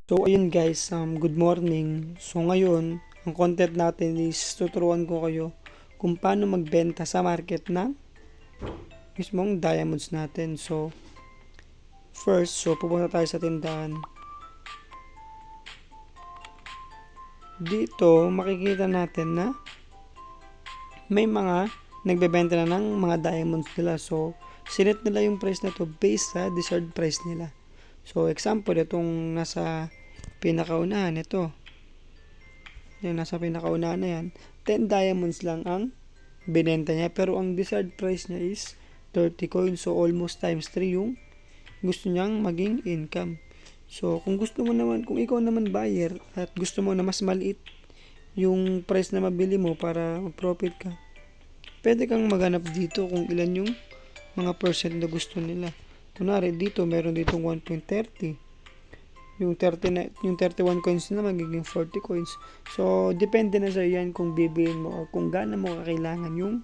So ayun guys, good morning. So ngayon, ang content natin is tuturuan ko kayo kung paano magbenta sa market ng mismong diamonds natin. So first, pupunta tayo sa tindahan. Dito makikita natin na may mga nagbebenta na ng mga diamonds nila. So sinet nila yung price na to based sa desired price nila. So example, itong nasa pinakaunahan, ito. Yan, nasa pinakaunahan na yan. 10 diamonds lang ang binenta niya. Pero ang desired price niya is 30 coins. So, almost times 3 yung gusto niyang maging income. So, kung gusto mo naman, kung ikaw naman buyer at gusto mo na mas maliit yung price na mabili mo para mag-profit ka, pwede kang maghanap dito kung ilan yung mga percent na gusto nila. Kunwari, dito, meron ditong 1.30. Yung 31 coins na magiging 40 coins. So, depende na sa yan kung bibilin mo or kung gaano mo kakailangan yung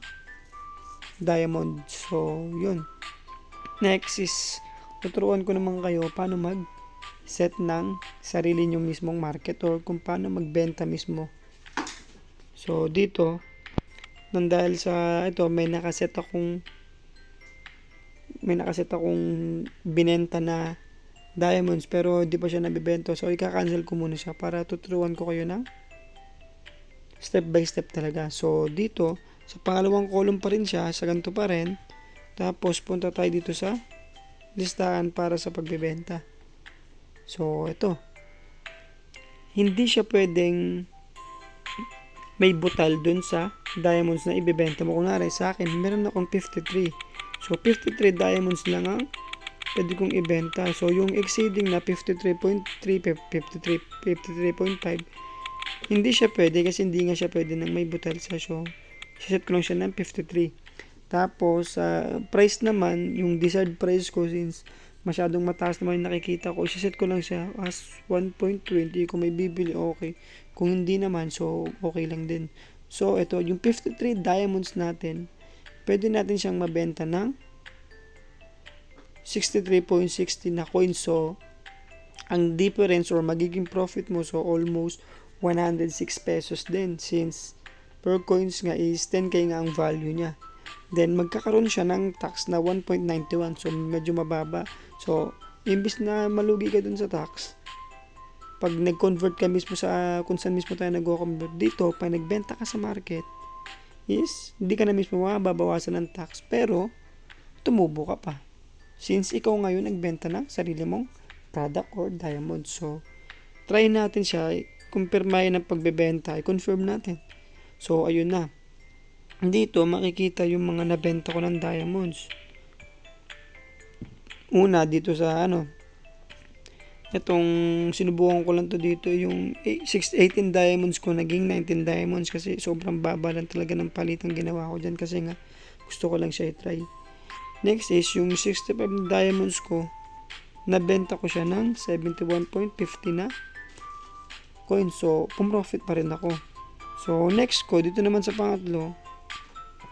diamond. So, yun. Next is, tuturuan ko naman kayo paano mag-set ng sarili nyo mismong market or kung paano magbenta mismo. So, dito, nang dahil sa ito, may nakaset akong binenta na diamonds pero di pa siya nabibenta. So, ika-cancel ko muna siya para tuturuan ko kayo ng step by step talaga. So, dito, sa pangalawang column pa rin siya, sa ganito pa rin. Tapos, punta tayo dito sa listahan para sa pagbebenta. So, ito. Hindi siya pwedeng may butal dun sa diamonds na ibebenta mo. Kunwari, sa akin, meron akong 53. So, 53 diamonds lang ang pwede kong ibenta. So, yung exceeding na 53.3, 53.5, hindi siya pwede kasi hindi nga siya pwede nang may butal sa show. Siset ko lang siya ng 53. Tapos, price naman, yung desired price ko since masyadong mataas naman yung nakikita ko, siset ko lang siya as 1.20. Kung may bibili, okay. Kung hindi naman, so okay lang din. So, ito, yung 53 diamonds natin, pwede natin siyang mabenta ng 63.60 na coins. So, ang difference or magiging profit mo, so almost 106 pesos din since per coins nga is 10k nga ang value niya. Then, magkakaroon siya ng tax na 1.91. So, medyo mababa. So, imbis na malugi ka dun sa tax, pag nag-convert ka mismo sa kung saan mismo tayo nag-convert dito, pag nagbenta ka sa market, is hindi ka na mismo mababawasan ng tax. Pero, tumubo ka pa. Since ikaw ngayon nagbenta ng sarili mong product or diamond. So, try natin siya. Kumpirmahin ang pagbebenta. I-confirm natin. So, ayun na. Dito, makikita yung mga nabenta ko ng diamonds. Una, dito sa itong sinubukan ko lang to dito, yung 18 diamonds ko, naging 19 diamonds kasi sobrang baba lang talaga ng palitang ginawa ko dyan kasi nga gusto ko lang siya i-try. Next is, yung 65 diamonds ko, nabenta ko siya ng 71.50 na coins. So, pumrofit pa rin ako. So, next ko, dito naman sa pangatlo,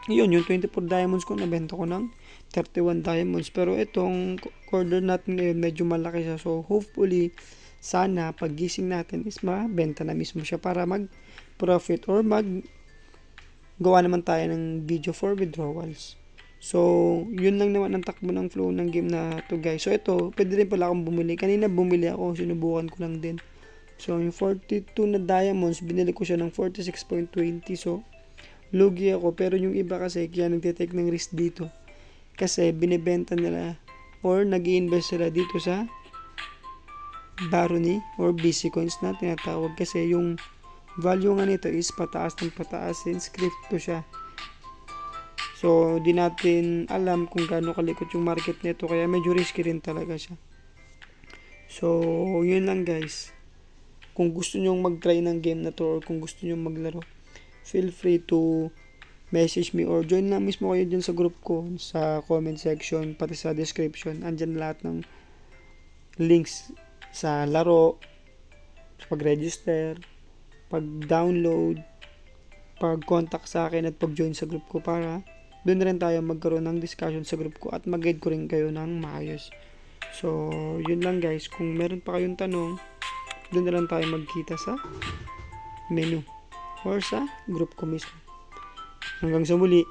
yun, yung 24 diamonds ko, nabenta ko ng 31 diamonds. Pero itong order natin ngayon, medyo malaki siya. So, hopefully, sana, paggising natin is mabenta na mismo siya para mag-profit or gawa naman tayo ng video for withdrawals. So, yun lang naman ang takbo ng flow ng game na to guys. So, ito, pwede rin pala akong bumili. Kanina bumili ako, sinubukan ko lang din. So, yung 42 na diamonds, binili ko siya ng 46.20. So, lugi ako. Pero yung iba kasi, kaya nagtitake ng risk dito. Kasi, binibenta nila or nag-i-invest sila dito sa Barony or BC coins na tinatawag. Kasi, yung value nga nito is pataas ng pataas since crypto siya. So, di natin alam kung gaano kalikot yung market nito. Kaya, medyo risky rin talaga siya. So, yun lang guys. Kung gusto nyong mag-try ng game na to or kung gusto nyong maglaro, feel free to message me or join lang mismo kayo dyan sa group ko sa comment section pati sa description. Andyan lahat ng links sa laro, pag-register, pag-download, pag-contact sa akin at pag-join sa group ko para doon rin tayo magkaroon ng discussion sa group ko at mag-guide ko rin kayo ng maayos. So, yun lang guys. Kung meron pa kayong tanong, doon na lang tayo magkita sa menu or sa group ko mismo. Hanggang sa muli.